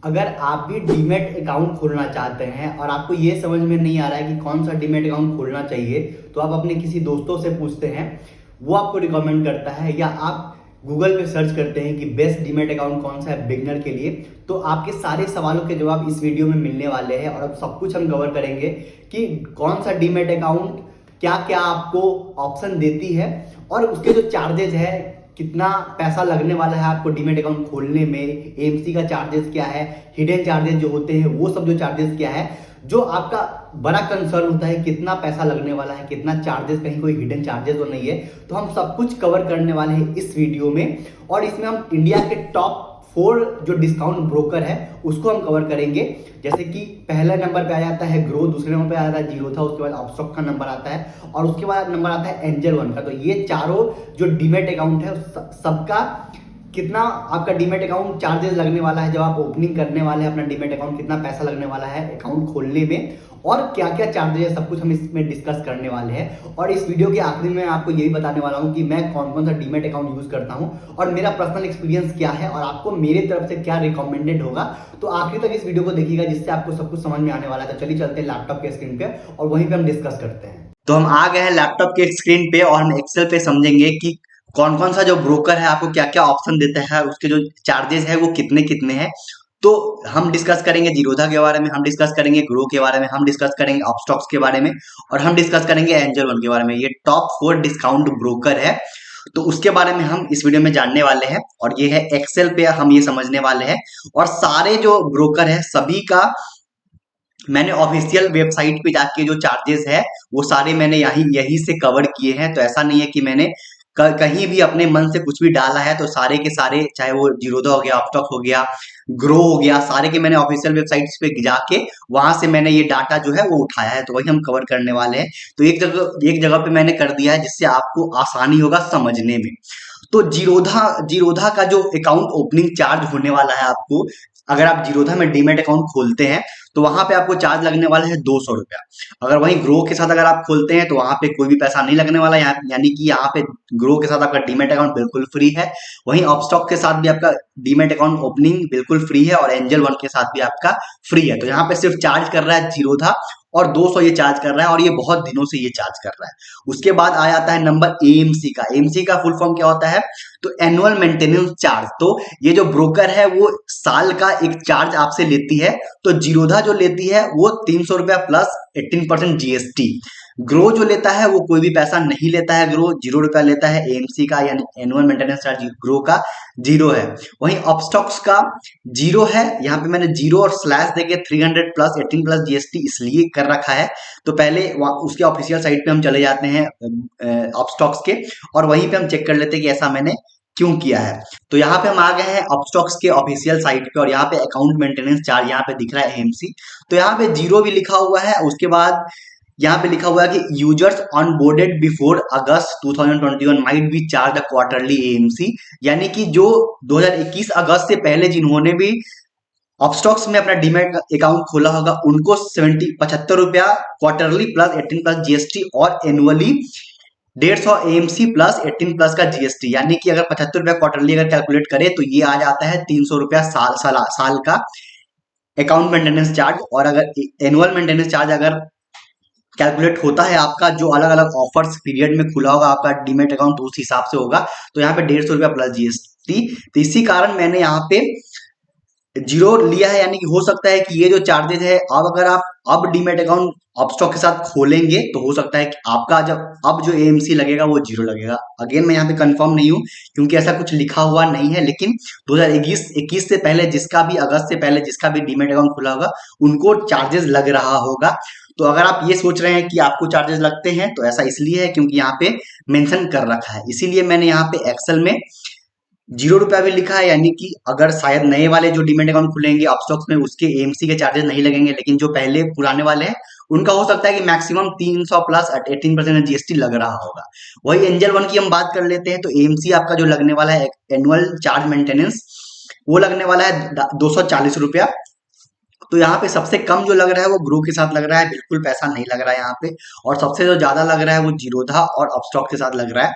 अगर आप भी डीमैट अकाउंट खोलना चाहते हैं और आपको ये समझ में नहीं आ रहा है कि कौन सा डीमैट अकाउंट खोलना चाहिए, तो आप अपने किसी दोस्तों से पूछते हैं, वो आपको रिकमेंड करता है, या आप गूगल पे सर्च करते हैं कि बेस्ट डीमैट अकाउंट कौन सा है बिगनर के लिए, तो आपके सारे सवालों के जवाब इस वीडियो में मिलने वाले हैं। और अब सब कुछ हम कवर करेंगे कि कौन सा डीमैट अकाउंट क्या क्या आपको ऑप्शन देती है, और उसके जो चार्जेज है, कितना पैसा लगने वाला है आपको डीमैट अकाउंट खोलने में, एएमसी का चार्जेस क्या है, हिडन चार्जेस जो होते हैं वो सब जो चार्जेस क्या है, जो आपका बड़ा कंसर्न होता है कितना पैसा लगने वाला है, कितना चार्जेस, कहीं कोई हिडन चार्जेस तो नहीं है। तो हम सब कुछ कवर करने वाले हैं इस वीडियो में, और इसमें हम इंडिया के टॉप 4 जो डिस्काउंट ब्रोकर है उसको हम कवर करेंगे। जैसे कि पहला नंबर पे आ जाता है ग्रो, दूसरे नंबर पे आ जाता है जीरो था, उसके बाद अपस्टॉक का नंबर आता है, और उसके बाद नंबर आता है एंजल वन का। तो ये चारों जो डीमैट अकाउंट है सबका कितना आपका डीमैट अकाउंट चार्जेस लगने वाला है, जब आप ओपनिंग करने वाले हैं अपना डीमैट अकाउंट, कितना पैसा लगने वाला है अकाउंट खोलने में, और क्या क्या चार्जेस है, सब कुछ हम इसमें डिस्कस करने वाले हैं। और इस वीडियो के आखिरी में आपको यही बताने वाला हूं कि मैं कौन कौन सा डीमैट अकाउंट यूज करता हूं और मेरा पर्सनल एक्सपीरियंस क्या है, और आपको मेरी तरफ से क्या रिकमेंडेड होगा। तो आखिर तक इस वीडियो को देखिएगा, जिससे आपको सब कुछ समझ में आने वाला है। तो चलिए चलते हैं लैपटॉप के स्क्रीन पे और वहीं पे हम डिस्कस करते हैं। तो हम आ गए हैं लैपटॉप के स्क्रीन पे और हम एक्सेल पे समझेंगे कि कौन कौन सा जो ब्रोकर है आपको क्या क्या ऑप्शन देता है, उसके जो चार्जेस है वो कितने कितने हैं। तो हम डिस्कस करेंगे जीरोधा के बारे में, हम डिस्कस करेंगे ग्रो के बारे में, हम डिस्कस करेंगे अपस्टॉक्स के बारे में, और हम डिस्कस करेंगे एंजल वन के बारे में। ये टॉप 4 डिस्काउंट ब्रोकर है, तो उसके बारे में हम इस वीडियो में जानने वाले हैं। और ये है एक्सेल पे हम ये समझने वाले हैं। और सारे जो ब्रोकर है सभी का मैंने ऑफिशियल वेबसाइट पे जाके जो चार्जेस है वो सारे मैंने यही यही से कवर किए हैं। तो ऐसा नहीं है कि मैंने कहीं भी अपने मन से कुछ भी डाला है। तो सारे के सारे, चाहे वो जीरोधा हो गया, अपस्टॉक हो गया, ग्रो हो गया, सारे के मैंने ऑफिशियल वेबसाइट्स पे जाके वहां से मैंने ये डाटा जो है वो उठाया है। तो वही हम कवर करने वाले हैं। तो एक जगह पे मैंने कर दिया है जिससे आपको आसानी होगा समझने में। तो जीरोधा जीरोधा का जो अकाउंट ओपनिंग चार्ज होने वाला है आपको, अगर आप जीरोधा में डीमैट अकाउंट खोलते हैं तो वहां पे आपको चार्ज लगने वाला है 200 रुपया। अगर वहीं ग्रो के साथ अगर आप खोलते हैं तो वहां पे कोई भी पैसा नहीं लगने वाला, यानी कि यहाँ पे ग्रो के साथ आपका डीमैट अकाउंट बिल्कुल फ्री है। वहीं अपस्टॉक के साथ भी आपका डीमैट अकाउंट ओपनिंग बिल्कुल फ्री है, और एंजल वन के साथ भी आपका फ्री है। तो यहाँ पे सिर्फ चार्ज कर रहा है जीरोधा, और 200 ये चार्ज कर रहा है, और ये बहुत दिनों से ये चार्ज कर रहा है। उसके बाद आ जाता है नंबर एएमसी का। एएमसी का फुल फॉर्म क्या होता है? तो एनुअल मेंटेनेंस चार्ज। तो ये जो ब्रोकर है वो साल का एक चार्ज आपसे लेती है। तो जीरोधा जो लेती है वो 300 रुपया प्लस 18% जीएसटी। ग्रो जो लेता है वो कोई भी पैसा नहीं लेता है, ग्रो 0 रुपया लेता है एएमसी का, यानी एनुअल मेंटेनेंस चार्ज ग्रो का 0 है। वहीं अपस्टॉक्स का 0 है। यहाँ पे मैंने 0 और स्लैश देके 300 प्लस 18 प्लस जीएसटी इसलिए कर रखा है। तो पहले उसके ऑफिशियल साइट पे हम चले जाते हैं अपस्टॉक्स के, और वहीं पे हम चेक कर लेते हैं कि ऐसा मैंने क्यों किया है। तो यहाँ पे हम आ गए हैं अपस्टॉक्स के ऑफिशियल साइट पे, और यहाँ पे अकाउंट मेंटेनेंस चार्ज यहाँ पे दिख रहा है एएमसी। तो यहाँ पे 0 भी लिखा हुआ है। उसके बाद यहाँ पे लिखा हुआ है कि users onboarded before August 2021 might be charge a quarterly AMC. यानी कि जो 2021 अगस्त से पहले जिन्होंने भी अपस्टॉक्स में अपना डीमैट अकाउंट खोला होगा उनको 75 रुपया क्वार्टरली प्लस 18 प्लस जीएसटी, और एनुअली 150 एएमसी प्लस 18 प्लस का जीएसटी। यानी कि अगर 75 रुपया क्वार्टरली अगर कैलकुलेट करें तो ये आ जाता है 300 रुपया साल का अकाउंट मेंटेनेंस चार्ज। और अगर एनुअल मेंटेनेंस चार्ज अगर कैलकुलेट होता है आपका, जो अलग अलग ऑफर्स पीरियड में खुला होगा आपका डीमैट अकाउंट, तो उस हिसाब से होगा। तो यहाँ पे 150 रुपया प्लस जीएसटी। तो इसी कारण मैंने यहाँ पे 0 लिया है। यानी कि हो सकता है कि ये जो चार्जेस है, अब अगर आप अब डीमैट अकाउंट अपस्टॉक के साथ खोलेंगे तो हो सकता है कि आपका जब अब जो एएमसी लगेगा वो 0 लगेगा। अगेन मैं यहाँ पे कंफर्म नहीं हूँ क्योंकि ऐसा कुछ लिखा हुआ नहीं है, लेकिन 2021 से पहले जिसका भी, अगस्त से पहले जिसका भी डीमैट अकाउंट खुला होगा उनको चार्जेस लग रहा होगा। तो अगर आप ये सोच रहे हैं कि आपको चार्जेस लगते हैं तो ऐसा इसलिए है क्योंकि यहाँ पे मेंशन कर रखा है। इसीलिए मैंने यहाँ पे एक्सेल में 0 रुपया भी लिखा है। यानी कि अगर शायद नए वाले जो डीमैट अकाउंट खुलेंगे अपस्टॉक्स में उसके एएमसी के चार्जेस नहीं लगेंगे, लेकिन जो पहले पुराने वाले हैं उनका हो सकता है कि मैक्सिमम 300 प्लस 18% जीएसटी लग रहा होगा। वही एंजल वन की हम बात कर लेते हैं। तो एएमसी आपका जो लगने वाला है एनुअल चार्ज मेंटेनेंस, वो लगने वाला है 240 रुपया। तो यहाँ पे सबसे कम जो लग रहा है वो ग्रो के साथ लग रहा है, बिल्कुल पैसा नहीं लग रहा है यहाँ पे। और सबसे जो ज्यादा लग रहा है वो जीरोधा और अपस्टॉक के साथ लग रहा है।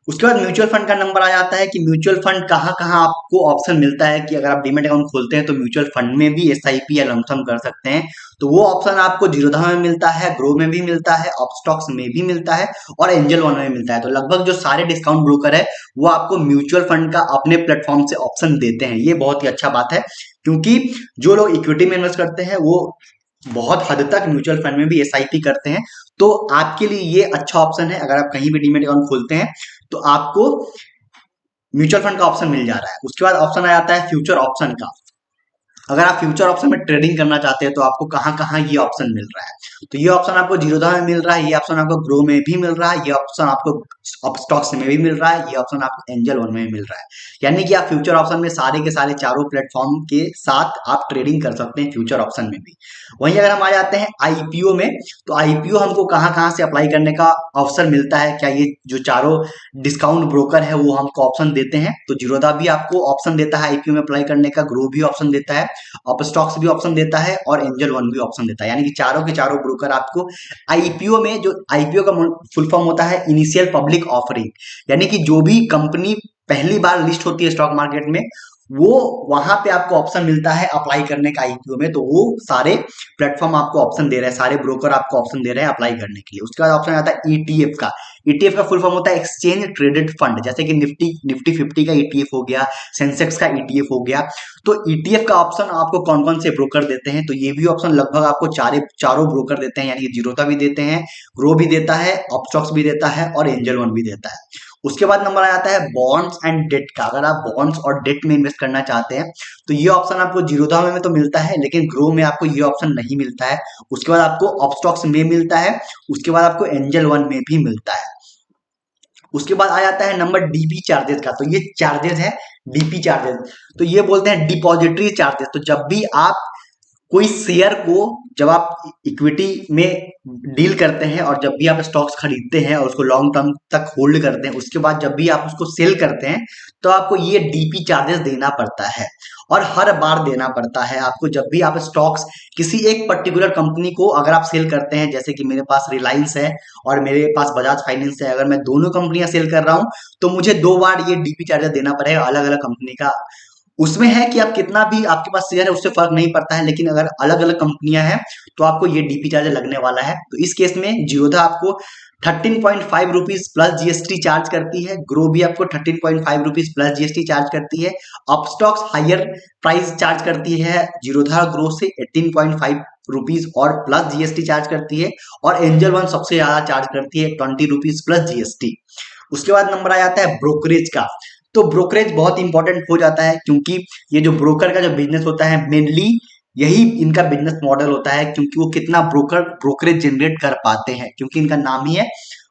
उसके बाद म्यूचुअल फंड का नंबर आ जाता है कि म्यूचुअल फंड कहाँ कहाँ आपको ऑप्शन मिलता है कि अगर आप डीमेट अकाउंट खोलते हैं तो म्यूचुअल फंड में भी एसआईपी या लमसम कर सकते हैं। तो वो ऑप्शन आपको जीरोधा में मिलता है, ग्रो में भी मिलता है, अपस्टॉक्स में भी मिलता है और एंजल वन में मिलता है। तो लगभग जो सारे डिस्काउंट ब्रोकर है वो आपको म्यूचुअल फंड का अपने प्लेटफॉर्म से ऑप्शन देते हैं। ये बहुत ही अच्छा बात है, क्योंकि जो लोग इक्विटी में इन्वेस्ट करते हैं वो बहुत हद तक म्यूचुअल फंड में भी एसआईपी करते हैं। तो आपके लिए ये अच्छा ऑप्शन है, अगर आप कहीं भी डीमेट अकाउंट खोलते हैं तो आपको म्यूचुअल फंड का ऑप्शन मिल जा रहा है। उसके बाद ऑप्शन आ जाता है फ्यूचर ऑप्शन का। अगर आप फ्यूचर ऑप्शन में ट्रेडिंग करना चाहते हैं तो आपको कहाँ कहाँ ये ऑप्शन मिल रहा है। तो ये ऑप्शन आपको जीरोधा में मिल रहा है, ये ऑप्शन आपको ग्रो में भी मिल रहा है, ये ऑप्शन आपको अपस्टॉक्स में भी मिल रहा है, ये ऑप्शन आपको एंजल वन में भी मिल रहा है। यानी कि आप फ्यूचर ऑप्शन में सारे के सारे चारों प्लेटफॉर्म के साथ आप ट्रेडिंग कर सकते हैं फ्यूचर ऑप्शन में भी। वहीं अगर हम आ जाते हैं आईपीओ में, तो आईपीओ हमको कहाँ कहाँ से अप्लाई करने का अवसर मिलता है, क्या ये जो चारों डिस्काउंट ब्रोकर है वो हमको ऑप्शन देते हैं। तो जीरोधा भी आपको ऑप्शन देता है आईपीओ में अप्लाई करने का, ग्रो भी ऑप्शन देता है, अपस्टॉक्स भी ऑप्शन देता है और एंजल वन भी ऑप्शन देता है। यानी कि चारों के चारों ब्रोकर आपको आईपीओ में, जो आईपीओ का फुल फॉर्म होता है इनिशियल पब्लिक ऑफरिंग, यानी कि जो भी कंपनी पहली बार लिस्ट होती है स्टॉक मार्केट में वो वहां पे आपको ऑप्शन मिलता है अप्लाई करने का आईपीओ में। तो वो सारे प्लेटफॉर्म आपको ऑप्शन दे रहे हैं, सारे ब्रोकर आपको ऑप्शन दे रहे हैं अप्लाई करने के लिए। उसके बाद ऑप्शन आता है ईटीएफ का। ईटीएफ का फुल फॉर्म होता है एक्सचेंज ट्रेडेड फंड, जैसे कि निफ्टी 50 का ईटीएफ हो गया, सेंसेक्स का ईटीएफ हो गया। तो ईटीएफ का ऑप्शन आपको कौन कौन से ब्रोकर देते हैं, तो ये भी ऑप्शन लगभग आपको चारों ब्रोकर देते हैं। यानी कि जीरोधा भी देते हैं, ग्रो भी देता है, अपस्टॉक्स भी देता है और एंजल वन भी देता है। उसके बाद नंबर आ जाता है बॉन्ड्स एंड डेट का। अगर आप बॉन्ड्स और डेट में इन्वेस्ट करना चाहते हैं तो ये ऑप्शन आपको जीरोधा में तो मिलता है, लेकिन ग्रो में आपको ये ऑप्शन नहीं मिलता है। उसके बाद आपको अपस्टॉक्स में मिलता है, उसके बाद आपको एंजल वन में भी मिलता है। उसके बाद आ जाता है नंबर डीपी चार्जेस का। तो ये चार्जेस है डीपी चार्जेस, तो ये बोलते हैं डिपॉजिटरी चार्जेस। तो जब भी आप कोई शेयर को, जब आप इक्विटी में डील करते हैं और जब भी आप स्टॉक्स खरीदते हैं और उसको लॉन्ग टर्म तक होल्ड करते हैं, उसके बाद जब भी आप उसको सेल करते हैं तो आपको ये डीपी चार्जेस देना पड़ता है और हर बार देना पड़ता है आपको। जब भी आप स्टॉक्स किसी एक पर्टिकुलर कंपनी को अगर आप सेल करते हैं, जैसे कि मेरे पास रिलायंस है और मेरे पास बजाज फाइनेंस है, अगर मैं दोनों कंपनियां सेल कर रहा हूं तो मुझे 2 बार ये डीपी चार्जेस देना पड़ेगा अलग अलग कंपनी का। उसमें है कि आप कितना भी आपके पास शेयर है उससे फर्क नहीं पड़ता है, लेकिन अगर अलग अलग कंपनियां हैं तो आपको ये डीपी चार्ज लगने वाला है। तो इस केस में जीरोधा आपको 13.5 रुपीज प्लस जीएसटी चार्ज करती है, ग्रो भी आपको 13.5 रुपीज प्लस जीएसटी चार्ज करती है, अपस्टॉक्स हायर प्राइस चार्ज करती है जीरोधा ग्रो से 18.5 रुपीज और प्लस जीएसटी चार्ज करती है, और एंजल वन सबसे ज्यादा चार्ज करती है 20 रुपीज प्लस जीएसटी। उसके बाद नंबर आ जाता है ब्रोकरेज का। तो ब्रोकरेज बहुत इंपॉर्टेंट हो जाता है, क्योंकि ये जो ब्रोकर का जो बिजनेस होता है मेनली यही इनका बिजनेस मॉडल होता है, क्योंकि वो कितना ब्रोकरेज जनरेट कर पाते हैं, क्योंकि इनका नाम ही है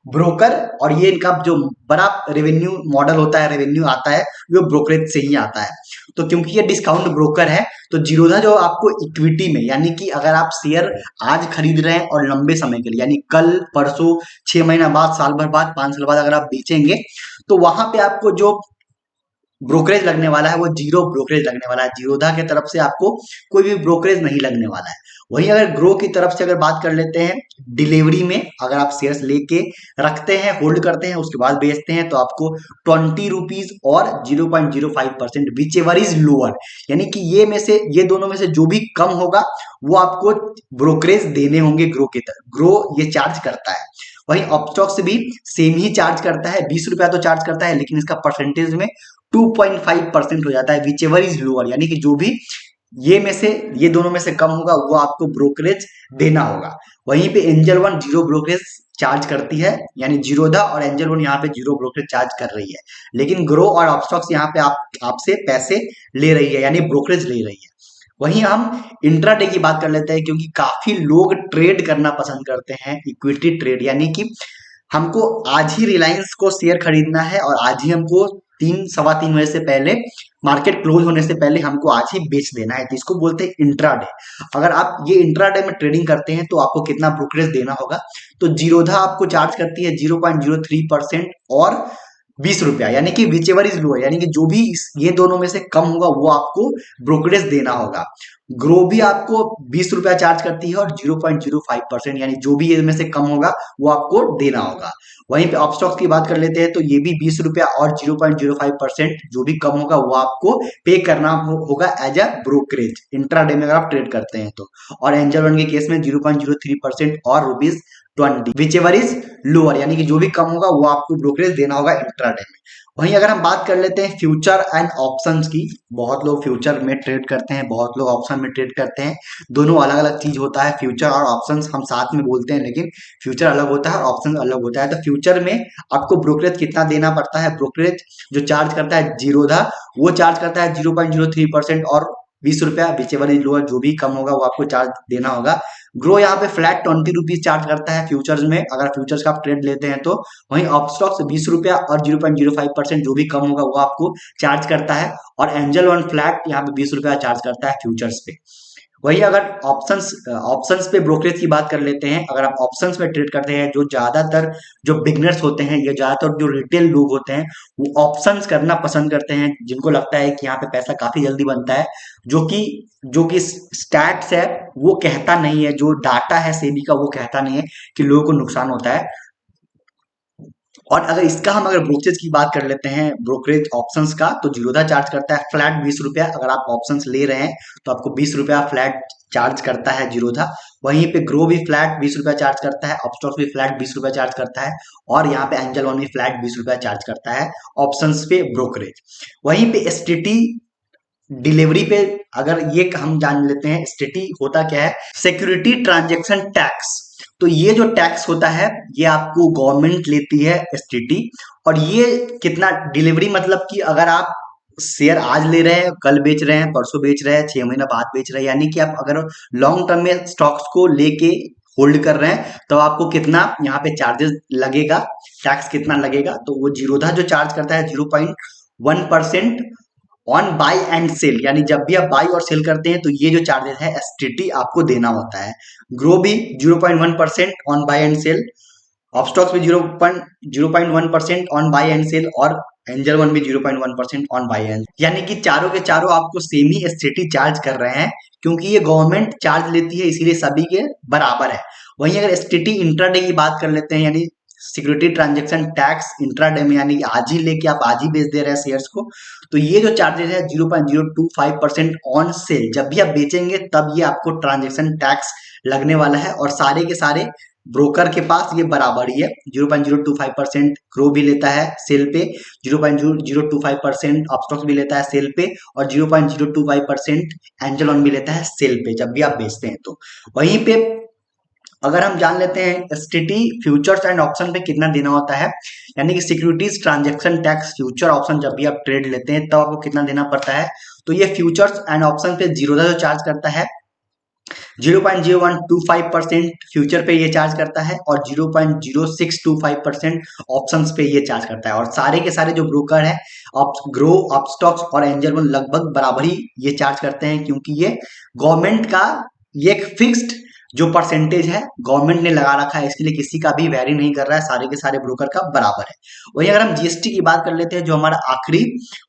ब्रोकर। और ये इनका जो बड़ा रेवेन्यू मॉडल होता है, रेवेन्यू आता है वो ब्रोकरेज से ही आता है। तो क्योंकि ये डिस्काउंट ब्रोकर है तो जीरोधा जो आपको इक्विटी में, यानी कि अगर आप शेयर आज खरीद रहे हैं और लंबे समय के लिए, यानी कल परसों 6 महीना बाद, साल भर बाद, 5 साल बाद अगर आप बेचेंगे तो वहां पे आपको जो ब्रोकरेज लगने वाला है वो जीरो ब्रोकरेज लगने वाला है। जीरोधा के तरफ से आपको कोई भी ब्रोकरेज नहीं लगने वाला है। वहीं अगर ग्रो की तरफ से अगर बात कर लेते हैं, डिलीवरी में अगर आप शेयर्स लेके रखते हैं, होल्ड करते हैं, उसके बाद बेचते हैं तो आपको 20 रुपीज और 0.05% विच एवर इज लोअर, यानी कि ये दोनों में से जो भी कम होगा वो आपको ब्रोकरेज देने होंगे ग्रो के तरफ। ग्रो ये चार्ज करता है। वहीं अपस्टॉक्स भी सेम ही चार्ज करता है, 20 रुपया तो चार्ज करता है, लेकिन इसका परसेंटेज में 2.5% हो जाता है विच एवर इज लोअर, यानी कि जो भी ये दोनों में से कम होगा वो आपको ब्रोकरेज देना होगा। वहीं पे angel one zero brokerage charge करती है, यानी जीरोधा और एंजल वन यहाँ पे जीरो ब्रोकरेज चार्ज कर रही है, लेकिन ग्रो और अपस्टॉक्स यहाँ पे आपसे पैसे ले रही है, यानी ब्रोकरेज ले रही है। वहीं हम इंट्राडे की बात कर लेते हैं, क्योंकि काफी लोग ट्रेड करना पसंद करते हैं, इक्विटी ट्रेड, यानी कि हमको आज ही रिलायंस को शेयर खरीदना है और आज ही हमको 3 सवा 3 बजे से पहले, मार्केट क्लोज होने से पहले हमको आज ही बेच देना है, तो इसको बोलते हैं इंट्राडे। अगर आप ये इंट्राडे में ट्रेडिंग करते हैं तो आपको कितना ब्रोकरेज देना होगा, तो जीरोधा आपको चार्ज करती है 0.03% और ₹20, यानी कि विच एवर इज लोअर, यानी कि जो भी ये दोनों में से कम होगा वो आपको ब्रोकरेज देना होगा। ग्रो भी आपको ₹20 चार्ज करती है और 0.05%, यानी जो भी इसमें से कम होगा वो आपको देना होगा। वहीं पे अपस्टॉक्स की बात कर लेते हैं तो ये भी ₹20 और 0.05% जो भी कम होगा वो आपको पे करना होगा एज अ ब्रोकरेज, इंट्राडे में अगर आप ट्रेड करते हैं तो। और एंजल वन के केस में 0.03% और ₹20, विच एवर इज लोअर, यानी कि जो भी कम होगा वो आपको ब्रोकरेज देना होगा इंट्राडे में। वहीं अगर हम बात कर लेते हैं फ्यूचर एंड ऑप्शंस की, बहुत लोग फ्यूचर में ट्रेड करते हैं, बहुत लोग ऑप्शन में ट्रेड करते हैं। दोनों अलग अलग चीज होता है, फ्यूचर और ऑप्शंस हम साथ में बोलते हैं, लेकिन फ्यूचर अलग होता है और ऑप्शन अलग होता है। तो फ्यूचर में आपको ब्रोकरेज कितना देना पड़ता है? ब्रोकरेज जो चार्ज करता है जीरोधा, वो चार्ज करता है 0.03% और ₹20, विचेवर इज लोअर, जो भी कम होगा वो आपको चार्ज देना होगा। ग्रो यहाँ पे फ्लैट ₹20 चार्ज करता है फ्यूचर्स में, अगर फ्यूचर्स का आप ट्रेड लेते हैं तो। वहीं अपस्टॉक्स ₹20 और 0.05% जो भी कम होगा वो आपको चार्ज करता है। और एंजल वन फ्लैट यहाँ पे ₹20 चार्ज करता है फ्यूचर्स पे। वही अगर ऑप्शंस ऑप्शंस पे ब्रोकरेज की बात कर लेते हैं, अगर आप ऑप्शंस में ट्रेड करते हैं, जो ज्यादातर जो बिगनर्स होते हैं या ज्यादातर जो रिटेल लोग होते हैं वो ऑप्शंस करना पसंद करते हैं, जिनको लगता है कि यहाँ पे पैसा काफी जल्दी बनता है। जो कि जो कि स्टैट्स है वो कहता नहीं है, जो डाटा है सेबी का वो कहता नहीं है कि लोगों को नुकसान होता है। और अगर इसका हम अगर ब्रोकरेज की बात कर लेते हैं, ब्रोकरेज ऑप्शंस का, तो जीरोधा चार्ज करता है फ्लैट ₹20। अगर आप ऑप्शंस ले रहे हैं तो आपको ₹20 फ्लैट चार्ज करता है जीरोधा। वहीं पे ग्रो भी फ्लैट ₹20 चार्ज करता है, अपस्टॉक्स भी फ्लैट ₹20 चार्ज करता है, और यहाँ पे एंजल वन भी फ्लैट ₹20 चार्ज करता है ऑप्शंस पे ब्रोकरेज। वहीं पे एसटीटी डिलीवरी पे अगर ये हम जान लेते हैं, एसटीटी होता क्या है? Security transaction tax. तो ये जो टैक्स होता है ये आपको गवर्नमेंट लेती है, एसटीटी। और ये कितना डिलीवरी, मतलब कि अगर आप शेयर आज ले रहे हैं, कल बेच रहे हैं, परसों बेच रहे हैं, 6 महीना बाद बेच रहे हैं, यानी कि आप अगर लॉन्ग टर्म में स्टॉक्स को लेके होल्ड कर रहे हैं तो आपको कितना यहाँ पे चार्जेस लगेगा, टैक्स कितना लगेगा? तो वो जीरोधा जो चार्ज करता है 0.1% ऑन बाय एंड सेल, यानी जब भी आप बाई और सेल करते हैं तो ये जो चार्जेस है एसटीटी आपको देना होता है। ग्रो भी 0.1% on buy and sell, Upstox भी 0.1% ऑन बाय एंड सेल, और एंजल वन भी 0.1% ऑन बाय एंड, यानी कि चारों के चारों आपको सेम ही एसटीटी चार्ज कर रहे हैं, क्योंकि ये गवर्नमेंट चार्ज लेती है इसीलिए सभी के बराबर है। वहीं अगर एसटीटी इंट्राडे की बात कर लेते हैं, यानी सिक्योरिटी ट्रांजैक्शन टैक्स इंट्राडे में, यानी कि आज ही लेके आप आज ही बेच दे रहे हैं शेयर्स को, तो ये जो चार्जेस है 0.025% ऑन सेल, जब भी आप बेचेंगे तब ये आपको ट्रांजैक्शन टैक्स लगने वाला है। और सारे के सारे ब्रोकर के पास ये बराबर ही है, 0.025% ग्रो भी लेता है सेल पे, 0.025% अपस्टॉक्स भी लेता है सेल पे, और 0.025% एंजल ऑन भी लेता है सेल पे जब भी आप बेचते हैं तो। वहीं पे अगर हम जान लेते हैं एसटीटी फ्यूचर्स एंड ऑप्शन पे कितना देना होता है, यानी कि securities transaction tax future option जब भी आप ट्रेड लेते हैं तब आपको कितना देना पड़ता है? तो ये फ्यूचर्स एंड ऑप्शन पे जीरोधा जो चार्ज करता है 0.0125% फ्यूचर पे ये चार्ज करता है, और 0.0625% ऑप्शंस पे ये चार्ज करता है। और सारे के सारे जो ब्रोकर है ग्रो, अपस्टॉक्स और एंजल वन लगभग बराबर ही ये चार्ज करते हैं, क्योंकि ये गवर्नमेंट का ये एक फिक्स्ड जो परसेंटेज है गवर्नमेंट ने लगा रखा है, इसके लिए किसी का भी वैरी नहीं कर रहा है, सारे के सारे ब्रोकर का बराबर है। वहीं अगर हम जीएसटी की बात कर लेते हैं, जो हमारा आखिरी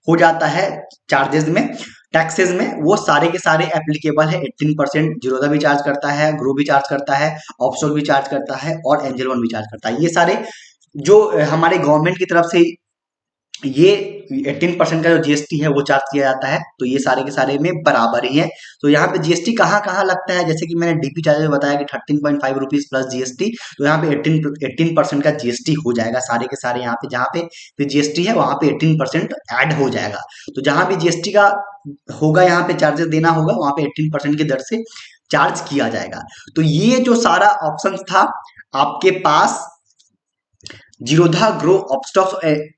हो जाता है चार्जेस में, टैक्सेस में, वो सारे के सारे एप्लीकेबल है। 18% जीरोधा भी चार्ज करता है, ग्रो भी चार्ज करता है, ऑफशोर भी चार्ज करता है, और एंजल वन भी चार्ज करता है। ये सारे जो हमारे गवर्नमेंट की तरफ से ये 18% का जो जीएसटी है वो चार्ज किया जाता है, तो ये सारे के सारे में बराबर ही है। तो यहाँ पे जीएसटी कहाँ कहाँ लगता है, जैसे कि मैंने डीपी चार्जेस में बताया कि 13.5 रुपीज प्लस जीएसटी, तो यहाँ पे 18% का जीएसटी हो जाएगा सारे के सारे। यहाँ पे जहाँ पे जीएसटी है वहां पे 18% ऐड हो जाएगा। तो जहां भी जीएसटी का होगा यहाँ पे चार्जेस देना होगा, वहां पे 18% की दर से चार्ज किया जाएगा। तो ये जो सारा ऑप्शन था आपके पास जीरोधा, ग्रो, अपस्टॉक्स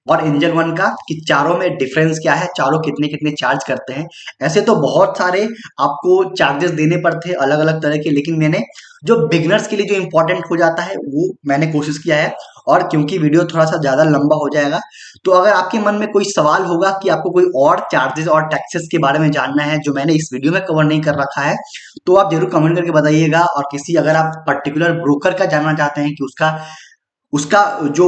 और एंजल वन का, कि चारों में डिफरेंस क्या है, चारों कितने कितने चार्ज करते हैं। ऐसे तो बहुत सारे आपको चार्जेस देने पड़ते हैं अलग अलग तरह के, लेकिन मैंने जो बिगनर्स के लिए जो इंपॉर्टेंट हो जाता है वो मैंने कोशिश किया है। और क्योंकि वीडियो थोड़ा सा ज्यादा लंबा हो जाएगा, तो अगर आपके मन में कोई सवाल होगा कि आपको कोई और चार्जेस और टैक्सेस के बारे में जानना है जो मैंने इस वीडियो में कवर नहीं कर रखा है, तो आप जरूर कमेंट करके बताइएगा। और किसी अगर आप पर्टिकुलर ब्रोकर का जानना चाहते हैं कि उसका उसका जो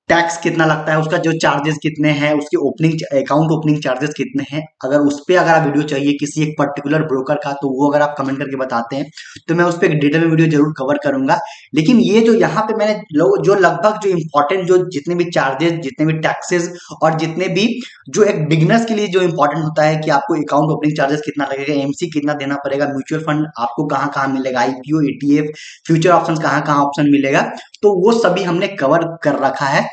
टैक्स कितना लगता है, उसका जो चार्जेस कितने हैं, उसके ओपनिंग अकाउंट ओपनिंग चार्जेस कितने हैं। अगर उस पे अगर आप वीडियो चाहिए किसी एक पर्टिकुलर ब्रोकर का, तो वो अगर आप कमेंट करके बताते हैं तो मैं उस पर एक डिटेल में वीडियो जरूर कवर करूंगा। लेकिन ये जो यहाँ पे मैंने जो लगभग जो इंपॉर्टेंट जो जितने भी चार्जेस, जितने भी टैक्सेस और जितने भी जो एक बिगनर्स के लिए जो इंपॉर्टेंट होता है कि आपको अकाउंट ओपनिंग चार्जेस कितना लगेगा, एमसी कितना देना पड़ेगा, म्यूचुअल फंड आपको कहाँ कहाँ मिलेगा, आईपीओ, ईटीएफ, फ्यूचर ऑप्शन कहाँ कहाँ ऑप्शन मिलेगा, तो वो सभी हमने कवर कर रखा है।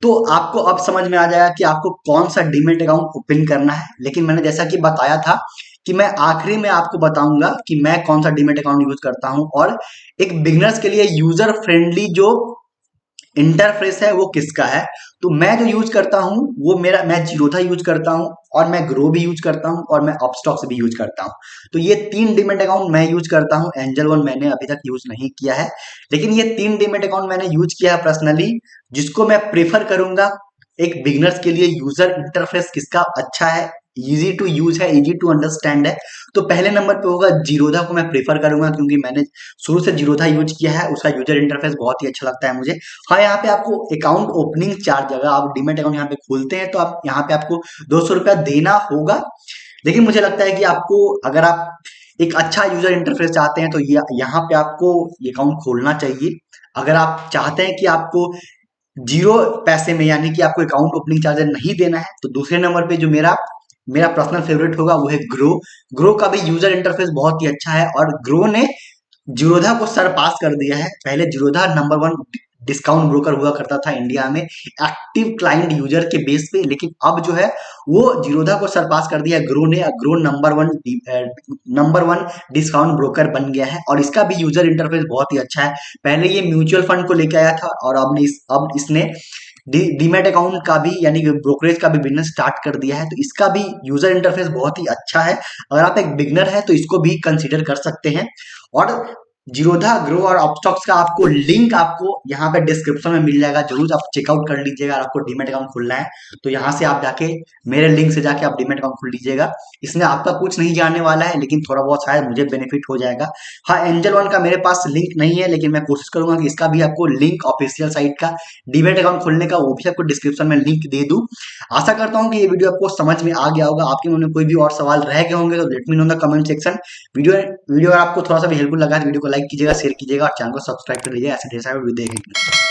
तो आपको अब समझ में आ जाएगा कि आपको कौन सा डीमैट अकाउंट ओपन करना है। लेकिन मैंने जैसा कि बताया था कि मैं आखिरी में आपको बताऊंगा कि मैं कौन सा डीमैट अकाउंट यूज करता हूं और एक बिगनर्स के लिए यूजर फ्रेंडली जो इंटरफेस है वो किसका है। तो मैं जो यूज करता हूँ वो मैं जीरोधा यूज करता हूँ, और मैं ग्रो भी यूज करता हूँ, और मैं अपस्टॉक्स भी यूज करता हूँ। तो ये 3 डीमैट अकाउंट मैं यूज करता हूँ। एंजल वन मैंने अभी तक यूज नहीं किया है, लेकिन ये 3 डीमैट अकाउंट मैंने यूज किया है पर्सनली, जिसको मैं प्रेफर करूंगा। एक बिगनर्स के लिए यूजर इंटरफेस किसका अच्छा है, इजी टू यूज है, इजी टू अंडरस्टैंड है, तो पहले नंबर पे होगा जीरोधा को मैं प्रेफर करूंगा, क्योंकि मैंने शुरू से जीरोधा यूज किया है, उसका यूजर इंटरफेस बहुत ही अच्छा लगता है मुझे। हाँ, यहाँ पे आपको अकाउंट ओपनिंग चार्ज, अगर आप डीमैट अकाउंट यहाँ पे खोलते हैं तो आप यहाँ पे आपको 200 रुपया देना होगा। लेकिन मुझे लगता है कि आपको, अगर आप एक अच्छा यूजर इंटरफेस चाहते हैं तो यहाँ पे आपको ये अकाउंट खोलना चाहिए। अगर आप चाहते हैं कि आपको जीरो पैसे में, यानी कि आपको अकाउंट ओपनिंग चार्जर नहीं देना है, तो दूसरे नंबर पे जो मेरा मेरा पर्सनल फेवरेट होगा वो है ग्रो। ग्रो का भी यूजर इंटरफेस बहुत ही अच्छा है, और ग्रो ने जीरोधा को सरपास कर दिया है। पहले जीरोधा नंबर 1 डिस्काउंट ब्रोकर हुआ करता था इंडिया में एक्टिव क्लाइंट यूजर के बेस पे, लेकिन अब जो है वो जीरोधा को सरपास कर दिया ग्रो ने। ग्रो नंबर 1 डिस्काउंट ब्रोकर बन गया है, और इसका भी यूजर इंटरफेस बहुत ही अच्छा है। पहले ये म्यूचुअल फंड को लेके आया था, और अब इसने डीमैट अकाउंट का भी, यानी कि ब्रोकरेज का भी बिजनेस स्टार्ट कर दिया है। तो इसका भी यूजर इंटरफेस बहुत ही अच्छा है। अगर आप एक बिगनर है तो इसको भी कंसीडर कर सकते हैं। और जीरोधा, ग्रो और अपस्टॉक्स का आपको लिंक आपको यहाँ पे डिस्क्रिप्शन में मिल जाएगा, जरूर आप चेकआउट कर लीजिएगा। अगर आपको डीमैट अकाउंट खोलना है तो यहाँ से आप जाके मेरे लिंक से जाके आप डीमैट अकाउंट खोल लीजिएगा। इसमें आपका कुछ नहीं जाने वाला है, लेकिन थोड़ा बहुत शायद मुझे बेनिफिट हो जाएगा। हाँ, एंजल वन का मेरे पास लिंक नहीं है, लेकिन मैं कोशिश करूंगा कि इसका भी आपको लिंक, ऑफिशियल साइट का डीमैट अकाउंट खोलने का, वो भी आपको डिस्क्रिप्शन में लिंक दे दूं। आशा करता हूँ कि ये वीडियो आपको समझ में आ गया होगा। आपके मन में कोई भी और सवाल रह गए होंगे तो let me know in the comment section. Video अगर आपको थोड़ा सा भी हेल्पफुल लगा तो वीडियो को लाइक कीजिएगा, शेयर कीजिएगा, और चैनल को सब्सक्राइब कर लीजिएगा ऐसे ढेर सारे वीडियो देखने के लिए।